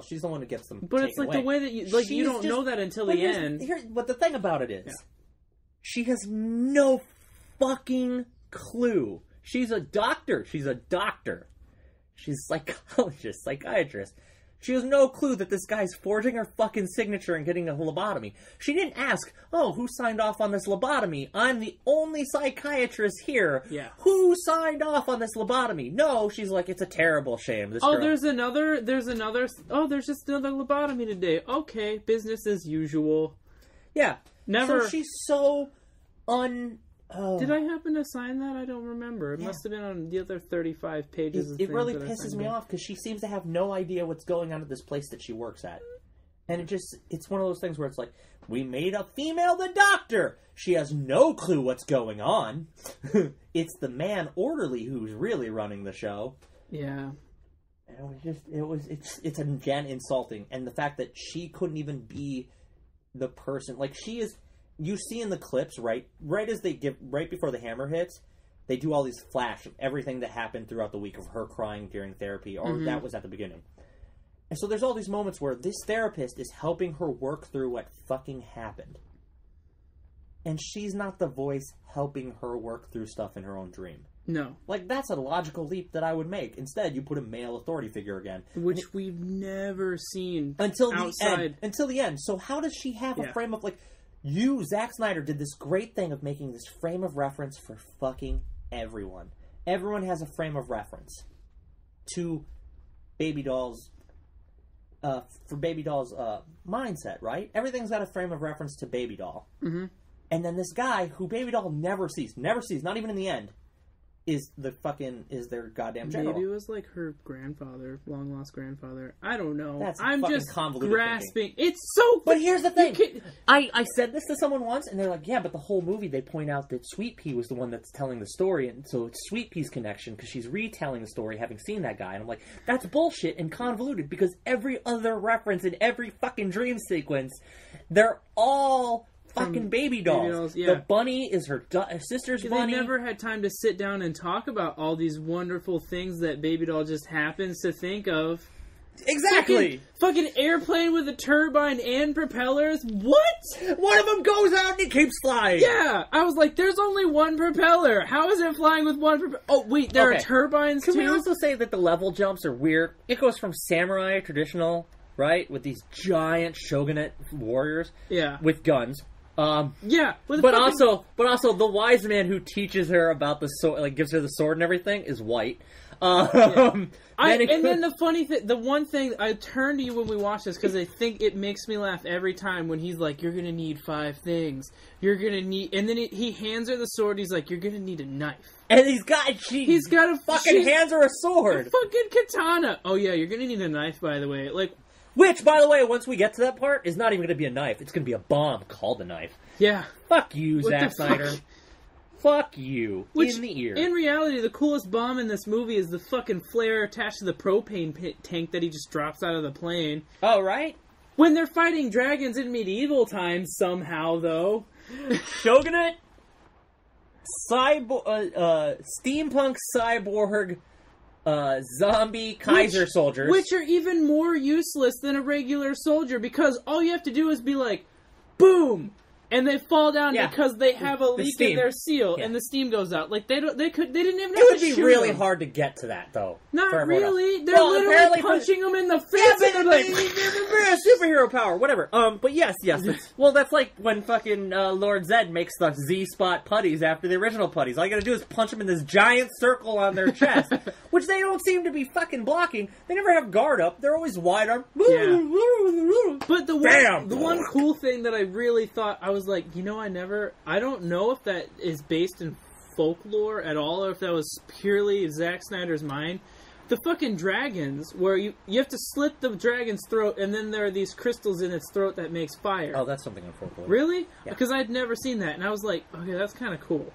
She's the one who gets them. But it's like away. the way that you don't know that until the end. But the thing about it is, she has no fucking clue. She's a doctor. She's a psychologist, psychiatrist. She has no clue that this guy's forging her fucking signature and getting a lobotomy. She didn't ask, who signed off on this lobotomy? I'm the only psychiatrist here. Yeah. Who signed off on this lobotomy? No, she's like, it's a terrible shame. This girl... there's just another lobotomy today. Okay, business as usual. Yeah. Never. So she's so Did I happen to sign that? I don't remember. It must have been on the other 35 pages. It really pisses me off because she seems to have no idea what's going on at this place that she works at. And it's one of those things where it's like, we made a female the doctor! She has no clue what's going on. It's the man orderly who's really running the show. Yeah. It's again insulting. And the fact that she couldn't even be the person, like she is... You see in the clips, right before the hammer hits, they do all these flash of everything that happened throughout the week of her crying during therapy, or that was at the beginning. And so there's all these moments where this therapist is helping her work through what fucking happened. And she's not the voice helping her work through stuff in her own dream. No. Like, that's a logical leap that I would make. Instead, you put a male authority figure again. Which we've never seen until outside. Until the end. So how does she have a frame of, like... Zack Snyder did this great thing of making this frame of reference for fucking everyone. Everyone has a frame of reference to Baby Doll's mindset, right? Everything's got a frame of reference to Baby Doll. Mm-hmm. And then this guy who Baby Doll never sees, not even in the end, is their goddamn general. Maybe it was like her grandfather, long lost grandfather. I don't know. I'm just grasping. Thinking. It's so. But here's the thing. I said this to someone once, and they're like, "Yeah, but the whole movie they point out that Sweet Pea was the one that's telling the story, and so it's Sweet Pea's connection because she's retelling the story, having seen that guy." And I'm like, "That's bullshit and convoluted because every other reference in every fucking dream sequence, they're all." Fucking baby dolls. Yeah. The bunny is her sister's bunny. They never had time to sit down and talk about all these wonderful things that Baby Doll just happens to think of. Exactly. Fucking airplane with a turbine and propellers. What? One of them goes out and it keeps flying. Yeah. I was like, there's only one propeller. How is it flying with one propeller? Oh, wait, there are turbines too? Can we also say that the level jumps are weird? It goes from samurai, traditional, right, with these giant shogunate warriors with guns. But also the wise man who teaches her about the sword, like gives her the sword and everything, is white. Then the funny thing, the one thing I turned to you when we watched this because I think it makes me laugh every time when he's like, "You're gonna need 5 things. You're gonna need," and then he hands her the sword. He's like, "You're gonna need a knife." And he's got a fucking hands her a sword, a fucking katana. Oh yeah, you're gonna need a knife, by the way, like. Which, by the way, once we get to that part, is not even going to be a knife. It's going to be a bomb called a knife. Yeah. Fuck you, Zack Snyder. Fuck you. In the ear. In reality, the coolest bomb in this movie is the fucking flare attached to the propane tank that he just drops out of the plane. Oh, right? when they're fighting dragons in medieval times somehow, though. Shogunate, steampunk cyborg, zombie Kaiser soldiers. Which are even more useless than a regular soldier, because all you have to do is be like, boom! And they fall down because they have a leak in their seal, and the steam goes out. Like, they didn't even have to shoot It would be really them. hard to get to that, though. Not really. They're literally punching them in the face. Yeah, but they're like, superhero power, whatever. But yes. Well, that's like when fucking Lord Zed makes the Z-spot putties after the original putties. All you gotta do is punch them in this giant circle on their chest, which they don't seem to be fucking blocking. They never have guard up. They're always wide arm. Yeah. But the one cool thing that I really thought, I was like, I don't know if that is based in folklore at all, or if that was purely Zack Snyder's mind. The fucking dragons, where you have to slit the dragon's throat, and then there are these crystals in its throat that makes fire. Oh, that's something in folklore. Really? Yeah. Because I'd never seen that, and I was like, okay, that's kind of cool.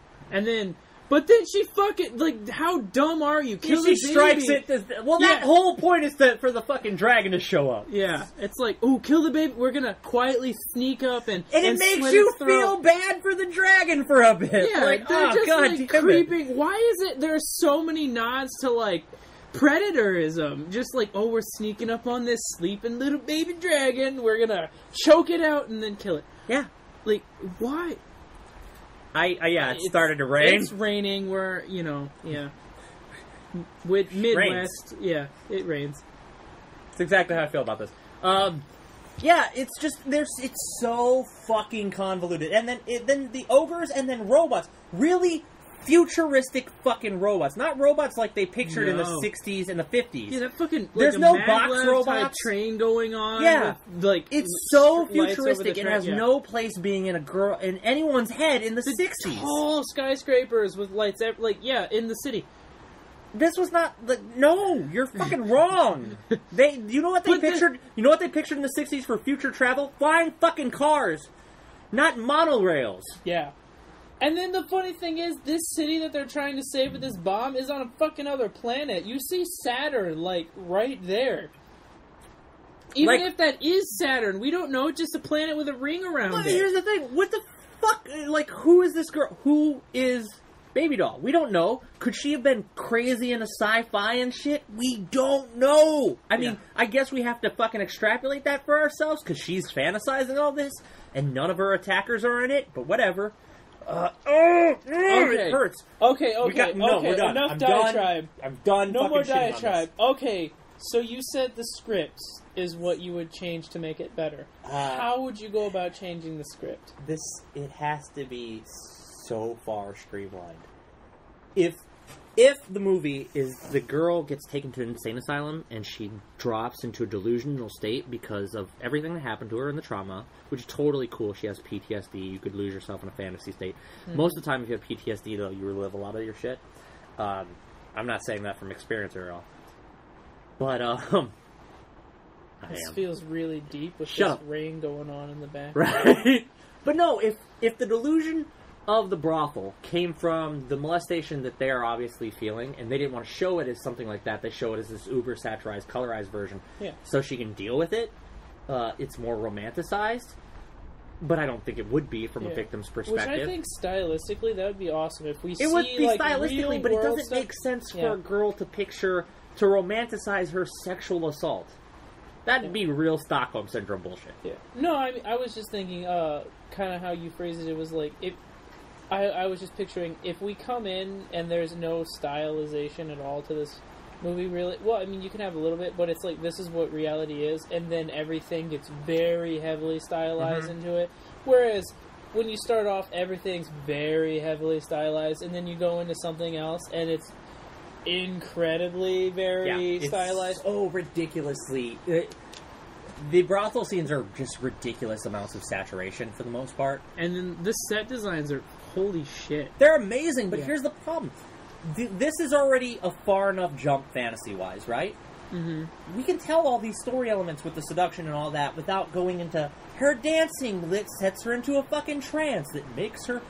But then she fucking, like, how dumb are you? Kill the baby. She strikes it. That whole point is for the fucking dragon to show up. Yeah. It's like, ooh, kill the baby. We're gonna quietly sneak up and it makes you feel bad for the dragon for a bit. Yeah, like, they're just, God, like, creeping. Why is it there's so many nods to, like, predatorism? Just like, oh, we're sneaking up on this sleeping little baby dragon. We're gonna choke it out and then kill it. Yeah. Like, why? It started to rain. It's raining. With Midwest, it rains. That's exactly how I feel about this. It's just it's so fucking convoluted, and then the ogres, and then robots, really futuristic fucking robots, not robots like they pictured in the 60s and the 50s. Yeah, that fucking there's no box robots, train going on. Yeah, with, like, it's so futuristic. It has no place being in anyone's head in the 60s. Tall skyscrapers with lights, in the city. This was not no. You're fucking wrong. You know what they pictured? You know what they pictured in the 60s for future travel? Flying fucking cars, not monorails. Yeah. And then the funny thing is, this city that they're trying to save with this bomb is on a fucking other planet. You see Saturn, like, right there. Even if that is Saturn, we don't know. It's just a planet with a ring around it. Here's the thing. What the fuck? Like, who is this girl? Who is Baby Doll? We don't know. Could she have been crazy into sci-fi and shit? We don't know. I mean, I guess we have to fucking extrapolate that for ourselves, because she's fantasizing all this, and none of her attackers are in it, but whatever. It hurts. Okay. We're done. Enough diatribe. I'm done. No more diatribe. Okay, so you said the script is what you would change to make it better. How would you go about changing the script? It has to be so far streamlined. If the movie is the girl gets taken to an insane asylum and she drops into a delusional state because of everything that happened to her and the trauma, which is totally cool. She has PTSD. You could lose yourself in a fantasy state. Mm-hmm. Most of the time, if you have PTSD, though, you relive a lot of your shit. I'm not saying that from experience at all. But, this feels really deep with this rain going on in the back. Right? But no, if the delusion of the brothel came from the molestation that they are obviously feeling, and they didn't want to show it as something like that. They show it as this uber-satirized, colorized version, so she can deal with it. It's more romanticized, but I don't think it would be from a victim's perspective. Which I think stylistically that would be awesome if we see, it would be like, stylistically, but it doesn't stuff. make sense for a girl to romanticize her sexual assault. That'd be real Stockholm Syndrome bullshit. Yeah. No, I was just thinking, kind of how you phrased it. It was like, I was just picturing, if we come in and there's no stylization at all to this movie, really, well, I mean, you can have a little bit, but it's like, this is what reality is, and then everything gets very heavily stylized into it. Whereas, when you start off, everything's very heavily stylized, and then you go into something else, and it's incredibly stylized. Oh, ridiculously. The brothel scenes are just ridiculous amounts of saturation for the most part. And then the set designs are holy shit. They're amazing, but here's the problem. This is already a far enough jump fantasy-wise, right? Mm-hmm. We can tell all these story elements with the seduction and all that without going into her dancing that sets her into a fucking trance that makes her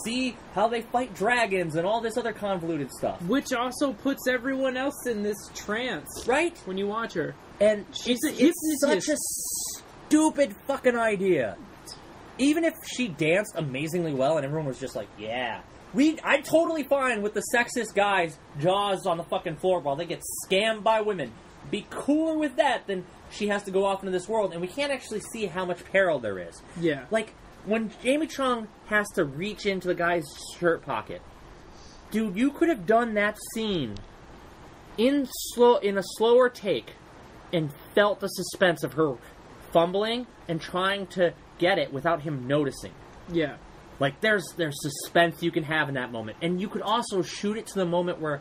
see how they fight dragons and all this other convoluted stuff. Which also puts everyone else in this trance. Right? When you watch her. And she's a hypnotist. stupid fucking idea. Even if she danced amazingly well and everyone was just like, yeah. I'm totally fine with the sexist guys' jaws on the fucking floor while they get scammed by women. Be cooler with that than she has to go off into this world, and we can't actually see how much peril there is. Yeah. Like, when Jamie Chung has to reach into the guy's shirt pocket, dude, you could have done that scene in a slower take and felt the suspense of her fumbling and trying to get it without him noticing. Yeah. Like, there's suspense you can have in that moment. And you could also shoot it to the moment where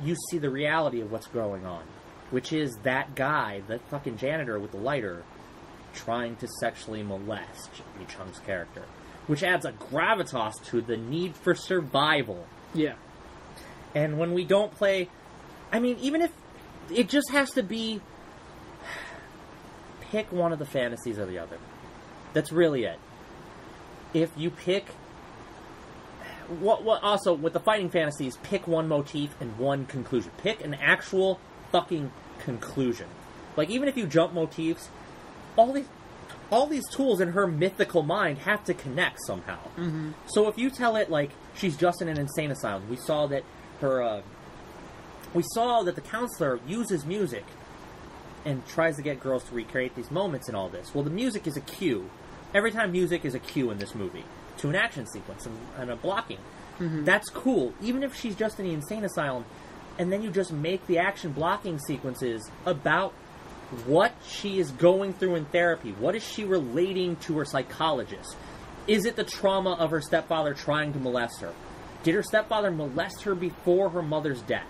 you see the reality of what's going on. Which is that guy, that fucking janitor with the lighter, trying to sexually molest Jamie Chung's character. Which adds a gravitas to the need for survival. Yeah. And when we don't play... I mean, even if it just has to be... Pick one of the fantasies or the other. That's really it. If you pick... Also, with the fighting fantasies, pick one motif and one conclusion. Pick an actual fucking conclusion. Like, even if you jump motifs, all these tools in her mythical mind have to connect somehow. Mm-hmm. So if you tell it, like, she's just in an insane asylum, we saw that the counselor uses music and tries to get girls to recreate these moments and all this. Well, the music is a cue. Every time music is a cue in this movie to an action sequence and a blocking. Mm-hmm. That's cool. Even if she's just in the insane asylum, and then you just make the action blocking sequences about what she is going through in therapy. What is she relating to her psychologist? Is it the trauma of her stepfather trying to molest her? Did her stepfather molest her before her mother's death?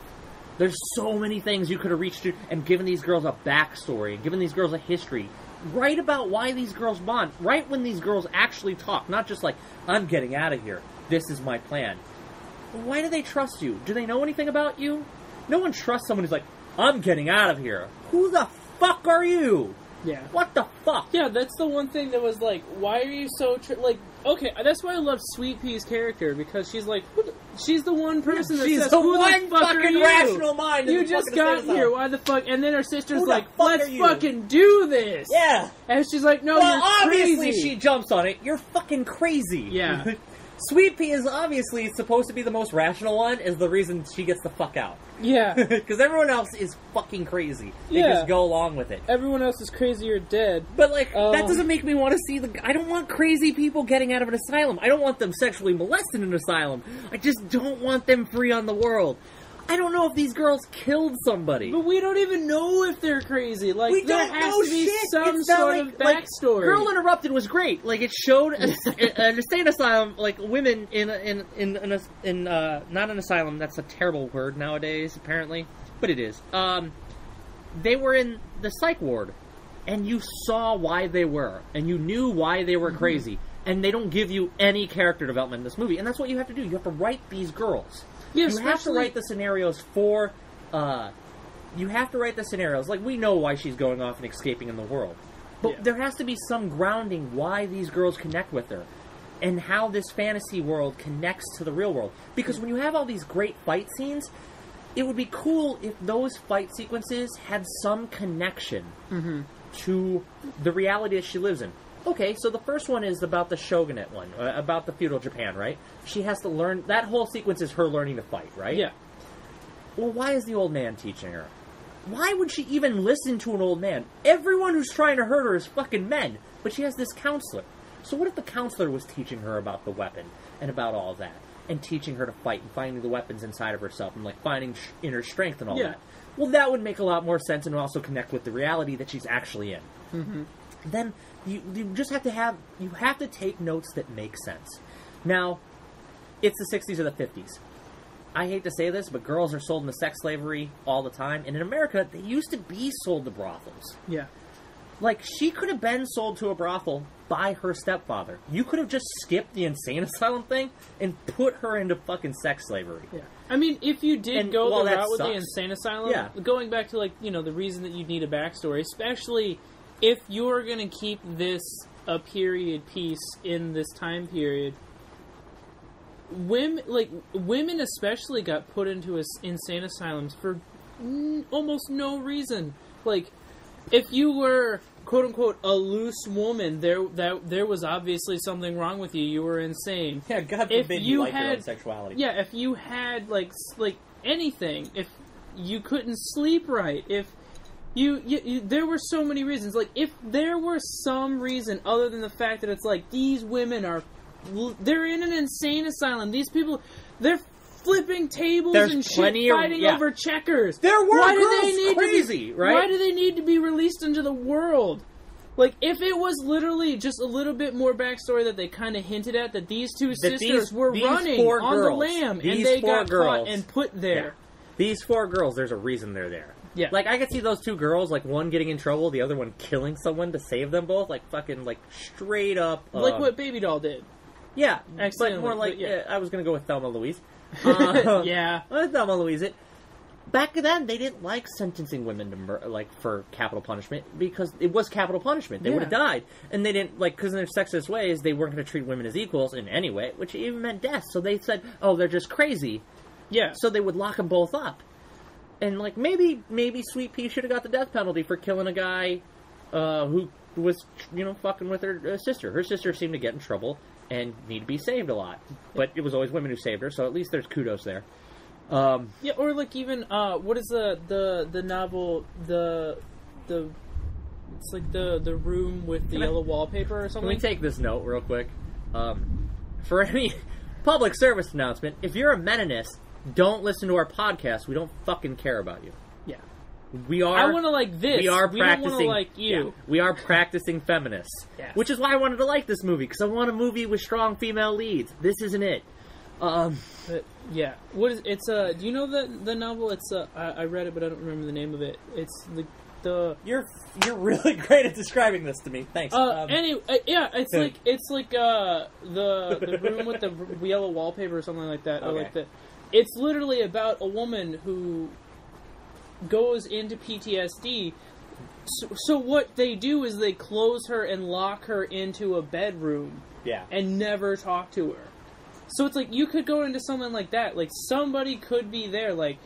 There's so many things you could have reached to and given these girls a backstory and given these girls a history. Write about why these girls bond. Right when these girls actually talk. Not just like, I'm getting out of here. This is my plan. Why do they trust you? Do they know anything about you? No one trusts someone who's like, I'm getting out of here. Who the fuck are you? Yeah. What the fuck? Yeah, that's the one thing that was like, why are you so... okay, that's why I love Sweet Pea's character, because she's like, she's the one person that she's says, the who one the fuck are fucking you? rational mind. You just got here, why the fuck? And then her sister's Who the like, fuck let's are you? fucking do this! Yeah. And she's like, no, Well, you're crazy! obviously she jumps on it. You're fucking crazy. Yeah. Sweet Pea is obviously supposed to be the most rational one, is the reason she gets the fuck out. Yeah. Because everyone else is fucking crazy. They Yeah. just go along with it. Everyone else is crazy or dead. But, like, that doesn't make me want to see I don't want crazy people getting out of an asylum. I don't want them sexually molested in an asylum. I just don't want them free on the world. I don't know if these girls killed somebody. But we don't even know if they're crazy. Like, We there don't has know to be shit. some It's not sort like- of backstory. Girl Interrupted was great. Like, it showed an insane asylum, like women not an asylum. That's a terrible word nowadays, apparently, but it is. They were in the psych ward, and you saw why they were, and you knew why they were crazy, and they don't give you any character development in this movie, and that's what you have to do. You have to write these girls. Yeah, you have to write the scenarios for. You have to write the scenarios. Like, we know why she's going off and escaping in the world. But there has to be some grounding why these girls connect with her. And how this fantasy world connects to the real world. Because when you have all these great fight scenes, it would be cool if those fight sequences had some connection to the reality that she lives in. Okay, so the first one is about the shogunate one, about the feudal Japan, right? She has to learn... That whole sequence is her learning to fight, right? Yeah. Well, why is the old man teaching her? Why would she even listen to an old man? Everyone who's trying to hurt her is fucking men, but she has this counselor. So what if the counselor was teaching her about the weapon and about all that, and teaching her to fight and finding the weapons inside of herself and, like, finding inner strength and all that? Well, that would make a lot more sense and also connect with the reality that she's actually in. Mm-hmm. Then you just have to take notes that make sense. Now, it's the 60s or the 50s. I hate to say this, but girls are sold into sex slavery all the time. And in America, they used to be sold to brothels. Yeah. Like, she could have been sold to a brothel by her stepfather. You could have just skipped the insane asylum thing and put her into fucking sex slavery. Yeah. I mean, if you did go the route with the sucks. insane asylum, going back to, like, you know, the reason that you need a backstory, especially if you're going to keep this a period piece in this time period... Women especially got put into insane asylums for almost no reason. Like, if you were quote unquote a loose woman, there was obviously something wrong with you. You were insane. Yeah, God forbid you like your own sexuality. Yeah, if you had like anything, if you couldn't sleep right, if you there were so many reasons. Like, if there were some reason other than the fact that it's like, these women they're in an insane asylum. These people, they're flipping tables and shit, fighting over checkers. There were girls crazy, right? Why do they need to be released into the world? Like, if it was literally just a little bit more backstory that they kind of hinted at, that these two sisters were running on the lam and they got caught and put there. Yeah. These 4 girls, there's a reason they're there. Yeah. Like, I could see those 2 girls, like, one getting in trouble, the other one killing someone to save them both. Like, fucking, like, straight up... like what Baby Doll did. Yeah. But more like... I was going to go with Thelma Louise. Yeah. Thelma Louise. Back then, they didn't like sentencing women to for capital punishment, because it was capital punishment. They would have died. And they didn't, like, because in their sexist ways, they weren't going to treat women as equals in any way, which even meant death. So they said, oh, they're just crazy. Yeah. So they would lock them both up. And, like, maybe Sweet Pea should have got the death penalty for killing a guy who was, fucking with her sister. Her sister seemed to get in trouble and need to be saved a lot. But it was always women who saved her, so at least there's kudos there. Yeah, or, like, even, what is the novel, it's like the room with the yellow wallpaper or something? Can we take this note real quick? For any public service announcement, if you're a Mennonist, don't listen to our podcast. We don't fucking care about you. Yeah. I want to like this. We are practicing. Don't want to like you. Yeah, we are practicing feminists. Yeah. Which is why I wanted to like this movie, because I want a movie with strong female leads. This isn't it. Yeah. What is it's do you know the novel? It's I read it, but I don't remember the name of it. It's the You're really great at describing this to me. Thanks. Anyway, yeah, it's like the room with the yellow wallpaper or something like that. Okay. Or like the. It's literally about a woman who goes into PTSD. So what they do is they close her and lock her into a bedroom. Yeah. And never talk to her. So it's like, you could go into something like that. Like, somebody could be there. Like,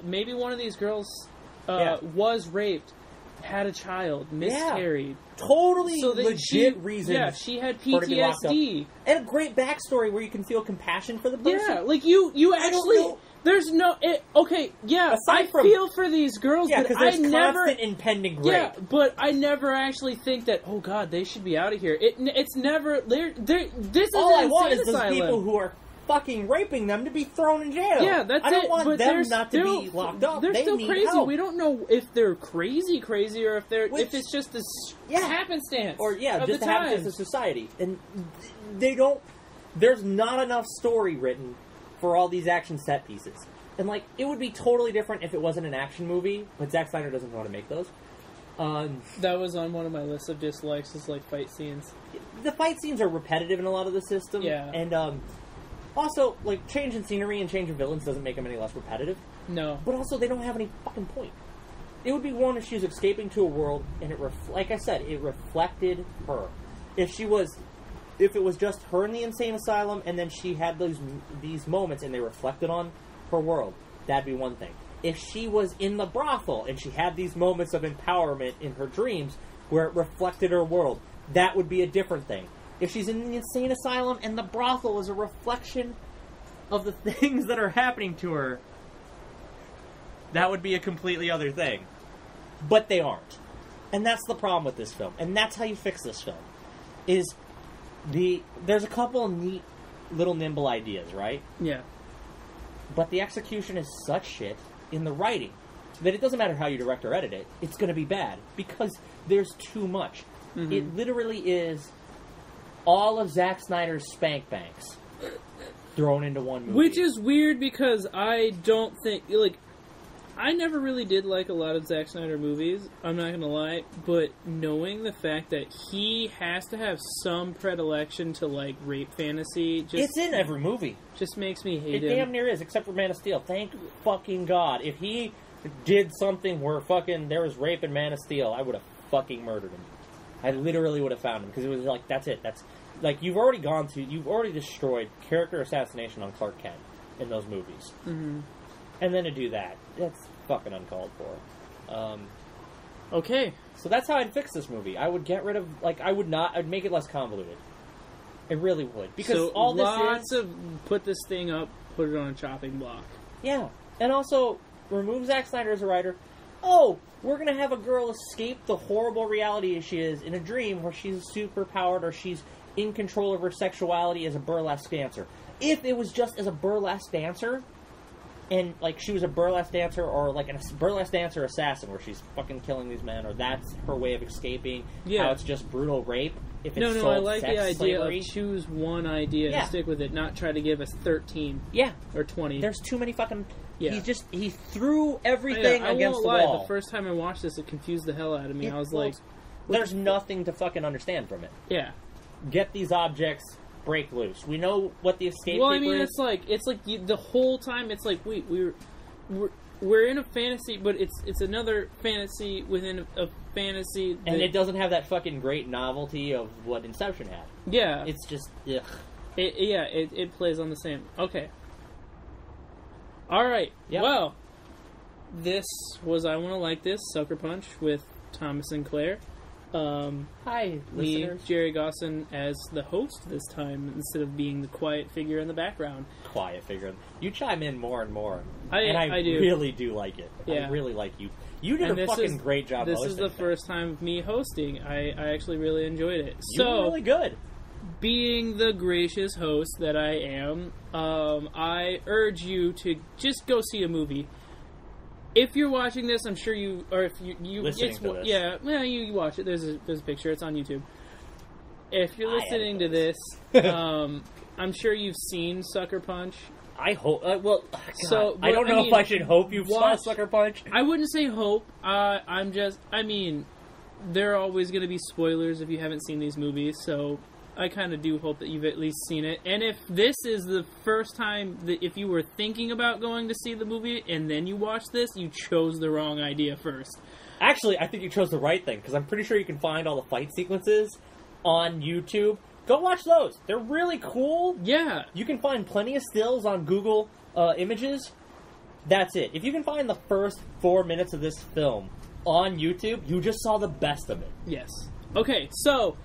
maybe one of these girls was raped, had a child, miscarried. Yeah. Totally legit reason. Yeah, she had PTSD. And a great backstory where you can feel compassion for the person. Yeah, like, you actually... There's no... okay, yeah, I feel for these girls, but there's constant impending rape. Yeah, but I never actually think that, oh god, they should be out of here. It's never... This is all I an want insane is those asylum. People who are fucking raping them to be thrown in jail. Yeah, that's it. I don't want them not to be locked up. They're still need crazy. help. We don't know if they're crazy, or if it's just this happenstance. Or, of just the happenstance of society. And they don't... There's not enough story written for all these action set pieces. And, like, it would be totally different if it wasn't an action movie, but Zack Snyder doesn't know how to make those. That was on one of my lists of dislikes, is, like, fight scenes. The fight scenes are repetitive in a lot of the system. Yeah. And, also, like, change in scenery and change in villains doesn't make them any less repetitive. No. But also, they don't have any fucking point. It would be one if she was escaping to a world, and like I said, it reflected her. If it was just her in the insane asylum, and then she had these moments, and they reflected on her world, that'd be one thing. If she was in the brothel, and she had these moments of empowerment in her dreams, where it reflected her world, that would be a different thing. If she's in the insane asylum, and the brothel is a reflection of the things that are happening to her, that would be a completely other thing. But they aren't. And that's the problem with this film. And that's how you fix this film. There's a couple neat little nimble ideas, right? Yeah. But the execution is such shit in the writing that it doesn't matter how you direct or edit it, it's going to be bad. Because there's too much. Mm-hmm. It literally is all of Zack Snyder's spank banks thrown into one movie. Which is weird because I don't think... Like, I never really did like a lot of Zack Snyder movies, I'm not gonna lie, but knowing the fact that he has to have some predilection to, like, rape fantasy just... It's in every movie. Just makes me hate him. It damn near is, except for Man of Steel. Thank fucking God. If he did something where fucking there was rape in Man of Steel, I would have fucking murdered him. I literally would have found him, because it was like, that's it. That's... Like, you've already destroyed character assassination on Clark Kent in those movies. Mm-hmm. And then to do that, that's fucking uncalled for. Okay. So that's how I'd fix this movie. I would get rid of, like, I'd make it less convoluted. It really would. Because so all this lots of put this thing up, put it on a chopping block. Yeah. And also, remove Zack Snyder as a writer. Oh, we're going to have a girl escape the horrible reality she is in a dream where she's superpowered or she's in control of her sexuality as a burlesque dancer. If it was just as a burlesque dancer, and, like, she was a burlesque dancer or, like, a burlesque dancer assassin where she's fucking killing these men, or that's her way of escaping, how it's just brutal rape. If it's I like the idea slavery. of choose one idea and stick with it, not try to give us 13 or 20. There's too many fucking... Yeah. He threw everything against the wall. The first time I watched this, it confused the hell out of me. I was like... There's nothing to fucking understand from it. Yeah. Get these objects, break loose. We know what the escape Well, I mean, is. it's like the whole time, it's like, wait, we're in a fantasy, but it's another fantasy within a fantasy. And it doesn't have that fucking great novelty of what Inception had. Yeah. It's just, ugh. It plays on the same... Okay. Alright. Yep. Well, this was I Want to Like This, Sucker Punch with Thomas Sinclair. Hi, me, listeners. Jerry Gossen, as the host this time, instead of being the quiet figure in the background. Quiet figure. You chime in more and more. I do. Really do like it. Yeah. I really like you. You did a fucking great job This hosting. is the first time of me hosting. I actually really enjoyed it. You were really good. Being the gracious host that I am, I urge you to just go see a movie. If you're watching this, I'm sure you, or if you listening to this. Yeah, well, you watch it. There's a picture. It's on YouTube. If you're listening to this, I'm sure you've seen Sucker Punch. I hope. God, so I don't know if I should hope you've saw Sucker Punch. I wouldn't say hope. There are always going to be spoilers if you haven't seen these movies. So I kind of do hope that you've at least seen it. And if this is the first time that if you were thinking about going to see the movie and then you watch this, you chose the wrong idea first. Actually, I think you chose the right thing, because I'm pretty sure you can find all the fight sequences on YouTube. Go watch those. They're really cool. Yeah. You can find plenty of stills on Google Images. That's it. If you can find the first 4 minutes of this film on YouTube, you just saw the best of it. Yes. Okay, so...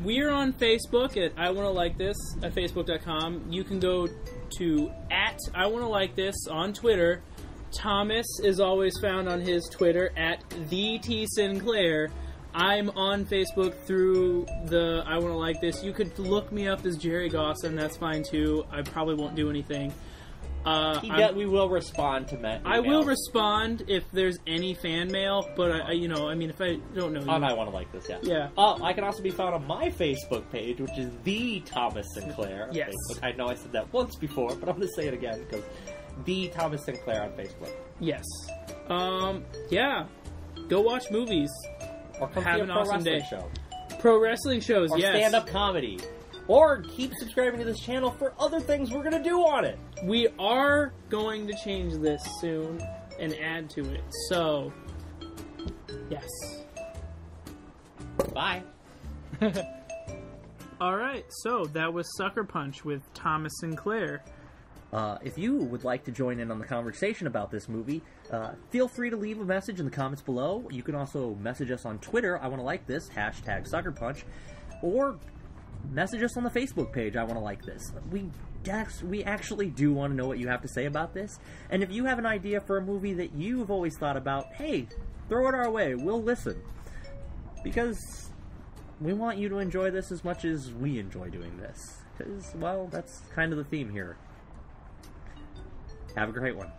we're on Facebook at I Want to Like This at Facebook.com. You can go to at I Want to Like This on Twitter. Thomas is always found on his Twitter at the T Sinclair. I'm on Facebook through the I Want to Like This. You could look me up as Jerry Gossen. That's fine too. I probably won't do anything. We will respond to emails. I will respond if there's any fan mail, but if I don't know you. I want to like this, Yeah. I can also be found on my Facebook page, which is the Thomas Sinclair. Yes. Facebook. I know I said that once before, but I'm going to say it again, because the Thomas Sinclair on Facebook. Yes. Yeah. Go watch movies. Or come Have see a an pro awesome wrestling day. show. Pro wrestling shows, or yes. Or stand-up comedy. Or keep subscribing to this channel for other things we're going to do on it. We are going to change this soon and add to it. So, yes. Bye. Alright, so that was Sucker Punch with Thomas Sinclair. If you would like to join in on the conversation about this movie, feel free to leave a message in the comments below. You can also message us on Twitter, I Want to Like This, hashtag Sucker Punch, or message us on the Facebook page, I Want to Like This. We actually do want to know what you have to say about this. And if you have an idea for a movie that you've always thought about, hey, throw it our way. We'll listen. Because we want you to enjoy this as much as we enjoy doing this. Because, well, that's kind of the theme here. Have a great one.